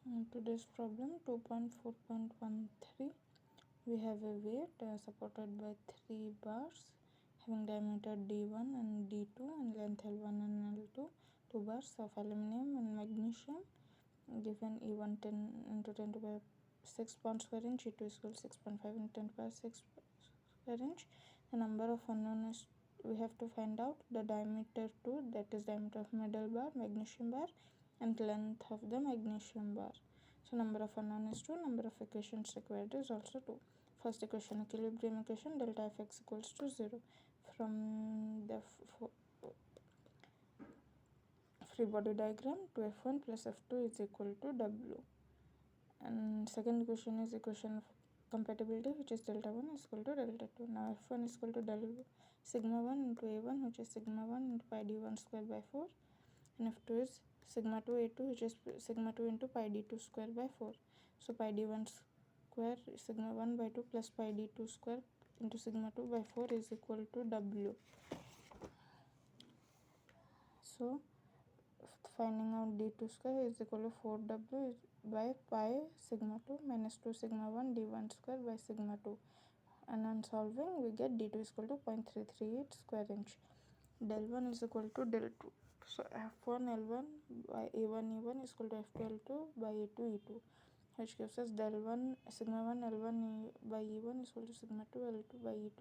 In today's problem 2.4.13, we have a weight supported by 3 bars having diameter d1 and d2 and length l1 and l2, 2 bars of aluminum and magnesium, given E1 10 into 10 to the power 6 pounds per inch, E2 is equal to 6.5 into 10 to the power 6 per inch. The number of unknown is, we have to find out the diameter 2, that is diameter of middle bar, magnesium bar, and length of the magnesium bar. So number of unknown is 2, number of equations required is also 2. First equation, equilibrium equation, delta Fx equals to 0. From the free body diagram, 2F1 plus F2 is equal to W. And second equation is equation of compatibility, which is delta 1 is equal to delta 2. Now F1 is equal to del sigma 1 into A1, which is sigma 1 into pi d1 square by 4, and F2 is sigma 2 A2, which is sigma 2 into pi d2 square by 4. So pi d1 square sigma 1 by 2 plus pi d2 square into sigma 2 by 4 is equal to W. So finding out d2 square is equal to 4W by pi sigma 2 minus 2 sigma 1 d1 square by sigma 2. And on solving, we get d2 is equal to 0.338 square inch. Del 1 is equal to del 2. So F1 L1 by A1 E1 is equal to F2 L2 by A2 E2, which gives us del 1 sigma 1 L1 by E1 is equal to sigma 2 L2 by E2,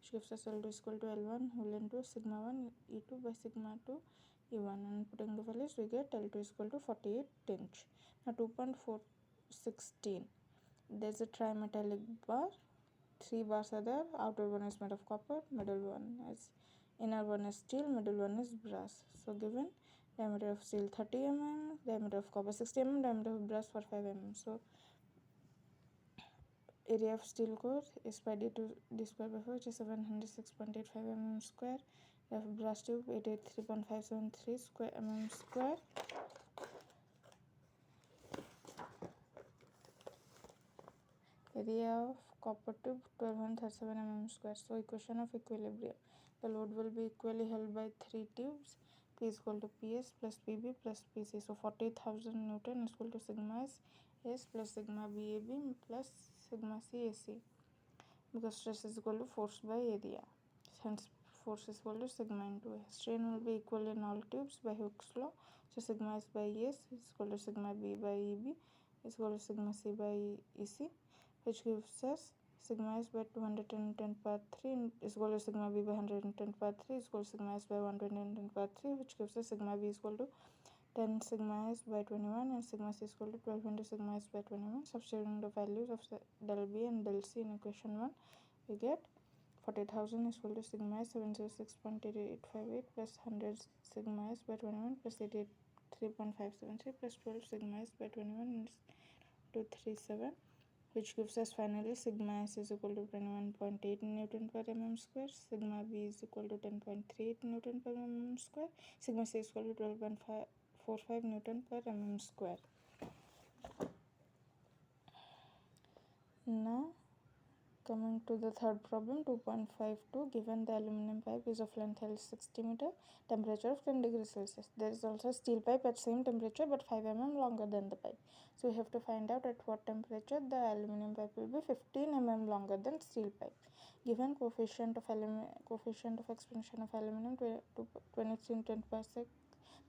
which gives us L2 is equal to L1 whole into sigma 1 E2 by sigma 2 E1, and putting the values we get L2 is equal to 48 inch. Now 2.416, there's a trimetallic bar, 3 bars are there, outer one is made of copper, middle one is, inner one is steel, middle one is brass. So given diameter of steel 30 mm, diameter of copper 60 mm, diameter of brass 45 mm. So area of steel core is pi d2 d square by 4, which is 706.85 mm square. Of brass tube 883.573 square mm square. Area of copper tube 1237 mm square. So equation of equilibrium, the load will be equally held by 3 tubes. P is equal to PS plus PB plus PC. So 40,000 Newton is equal to sigma S plus sigma BAB plus sigma CAC, because stress is equal to force by area. Hence force is equal to sigma into A. Strain will be equal in all tubes by Hooke's law. So sigma S by S is equal to sigma B by EB is equal to sigma C by EC, which gives us sigma S by 210 power 3 is equal to sigma B by 110 power 3 is equal to sigma S by 120 power 3, which gives us sigma B is equal to 10 sigma S by 21 and sigma C is equal to 12 into sigma S by 21. Substituting the values of del B and del C in equation 1, we get 40,000 is equal to sigma S 706.8858 plus 100 sigma S by 21 plus 83.573 plus 12 sigma S by 21 is 237, which gives us finally sigma S is equal to 21.8 Newton per mm square, sigma B is equal to 10.38 Newton per mm square, sigma C is equal to 12.45 Newton per mm square. Now coming to the third problem, 2.52, given the aluminum pipe is of length L 60 meter, temperature of 10 degrees Celsius. There is also a steel pipe at same temperature but 5 mm longer than the pipe. So we have to find out at what temperature the aluminum pipe will be 15 mm longer than steel pipe. Given coefficient of expansion of aluminum to 23 into 10 power 6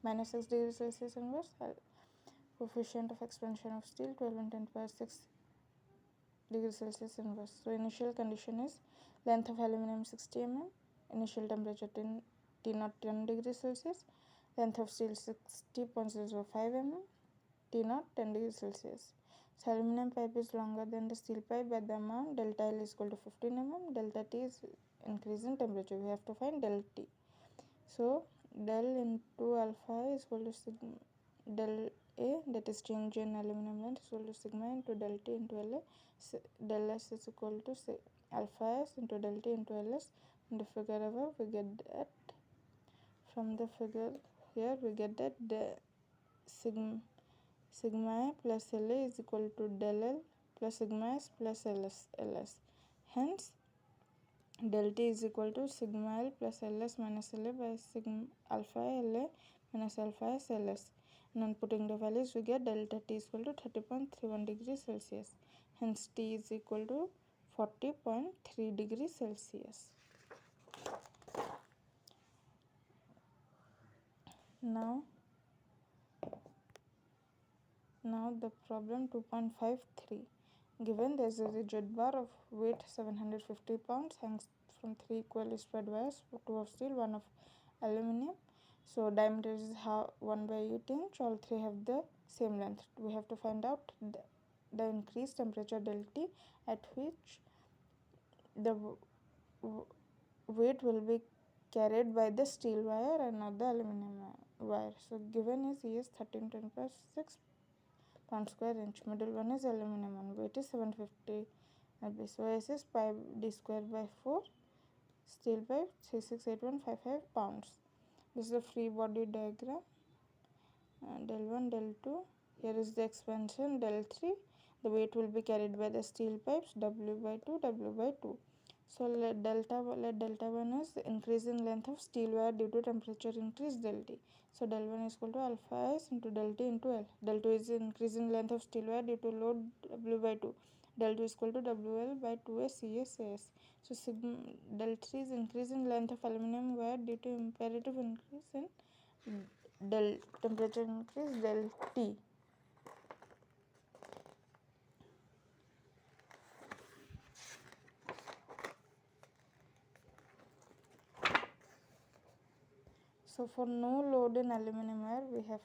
minus 6 degrees Celsius inverse, coefficient of expansion of steel 12 into 10 power 6 degrees Celsius inverse. So initial condition is length of aluminum 60 mm, initial temperature T0 10 degrees Celsius, length of steel 60.005 mm, T0 10 degrees Celsius. So aluminum pipe is longer than the steel pipe by the amount delta L is equal to 15 mm, delta T is increase in temperature. We have to find del T. So del into alpha is equal to sigma del A, that is change in aluminum length, is equal to sigma into del T into LA. Del S is equal to alpha S into del T into LS. In the figure above, we get that from the figure here, we get that the sigma A plus LA is equal to del L plus sigma S plus LS. Hence del T is equal to sigma L plus LS minus LA by sigma alpha LA minus alpha S LS. and then putting the values we get delta T is equal to 30.31 degrees Celsius. Hence T is equal to 40.3 degrees Celsius. Now the problem 2.53. Given there is a rigid bar of weight 750 pounds hangs from 3 equally spread wires, 2 of steel, 1 of aluminium. So diameter is 1 by 8 inch. All three have the same length. We have to find out the increased temperature del T at which the weight will be carried by the steel wire and not the aluminum wire. So given is E is 1310 pound square inch. Middle one is aluminum one. Weight is 750 lb. So S is pi d square by 4. Steel pipe 368155 pounds. This is the free body diagram. Del 1, del 2. Here is the expansion del 3. The weight will be carried by the steel pipes W by 2, W by 2. So let delta 1 is the increase in length of steel wire due to temperature increase del T. So del 1 is equal to alpha S into del T into L. Del 2 is the increase in length of steel wire due to load W by 2. Del 2 is equal to WL by 2S CS AS. So sigma del 3 is increase in length of aluminum wire due to imperative increase in del temperature increase del T. So for no load in aluminum wire, we have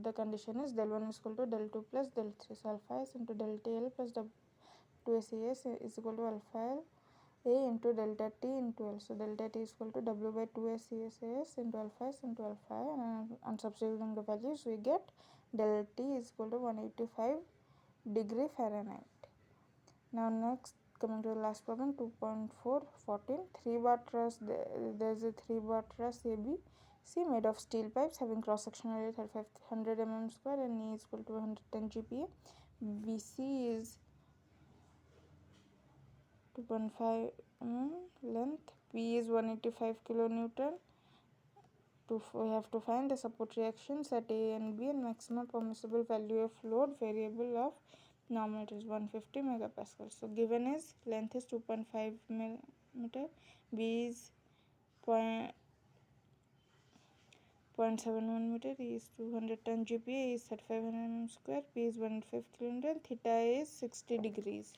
the condition is del 1 is equal to del 2 plus del 3. So alpha S into delta L plus W2SAS is equal to alpha L A into delta T into L. So delta T is equal to W by 2SCSAS into alpha S into alpha I, and on substituting the values we get del T is equal to 185 degree Fahrenheit. Now next, coming to the last problem 2.414. 3 bar truss. There is a 3 bar truss ABC made of steel pipes having cross sectional area 3500 mm square and E is equal to 110 GPa. BC is 2.5 mm length. P is 185 kilonewton. We have to find the support reactions at A and B and maximum permissible value of load variable of normal is 150 megapascal. So given is length is 2.5 meter, B is 0.71 meter, E is 210 GPa, E is 3500 mm square, P is 150 kilonewton, theta is 60 degrees.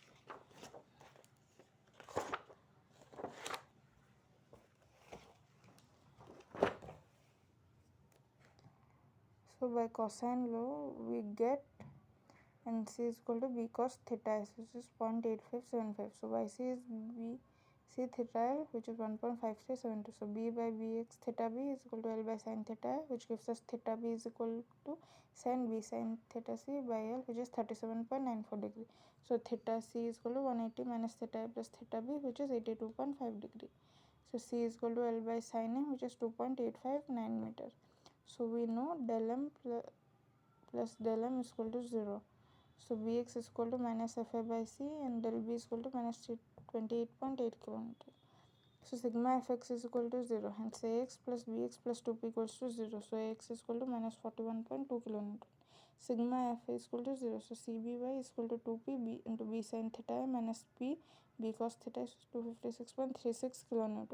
So by cosine law we get NC is equal to B cos theta S, which is 0.8575. So YC is B C theta L, which is 1.5372. So B by Bx theta B is equal to L by sin theta A, which gives us theta B is equal to sin B sin theta C by L, which is 37.94 degree. So theta C is equal to 180 minus theta A plus theta B, which is 82.5 degree. So C is equal to L by sin A, which is 2.859 meter. So we know del M plus del M is equal to 0. So Bx is equal to minus Fa by C and del B is equal to minus 28.8 km. So sigma Fx is equal to 0. Hence Ax plus Bx plus 2p equals to 0. So Ax is equal to minus 41.2 kN. Sigma Fa is equal to 0. So Cby is equal to 2p b into b sin theta minus p b cos theta is 256.36 kN.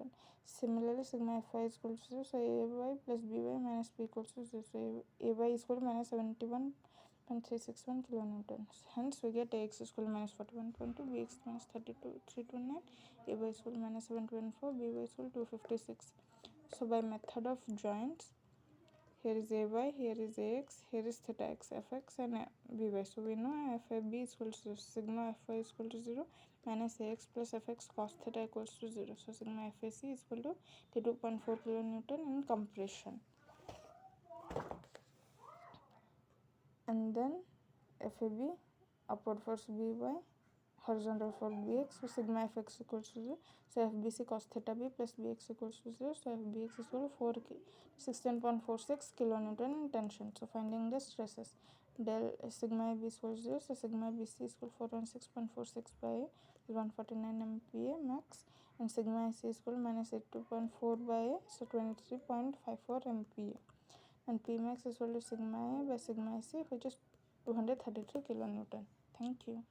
Similarly, sigma Fy is equal to 0. So Ay plus By minus p equals to 0. So Ay is equal to minus 71.361 kN. Hence we get Ax is equal to minus 41.2, Bx minus 32.329, Ay is equal to minus 724, By is equal to 256. So by method of joints, here is Ay, here is Ax, here is theta x, Fx and By. So we know Fab is equal to 0. Sigma Fy is equal to 0 minus Ax plus Fx cos theta equals to 0. So sigma Fac is equal to 2.4 kilonewton in compression. And then Fab, upward force By, horizontal force Bx, so sigma Fx equals to 0. So Fbc cos theta B plus Bx equals to 0. So Fbx is equal to 16.46 kilonewton in tension. So finding the stresses, del sigma AB is equal to 0. So sigma BC is equal to 416.46 by 149 MPa max, and sigma AC is equal to minus 82.4 by A, so 23.54 MPa. and Pmax is equal to sigma A by sigma C, which is 233 kilonewton. Thank you.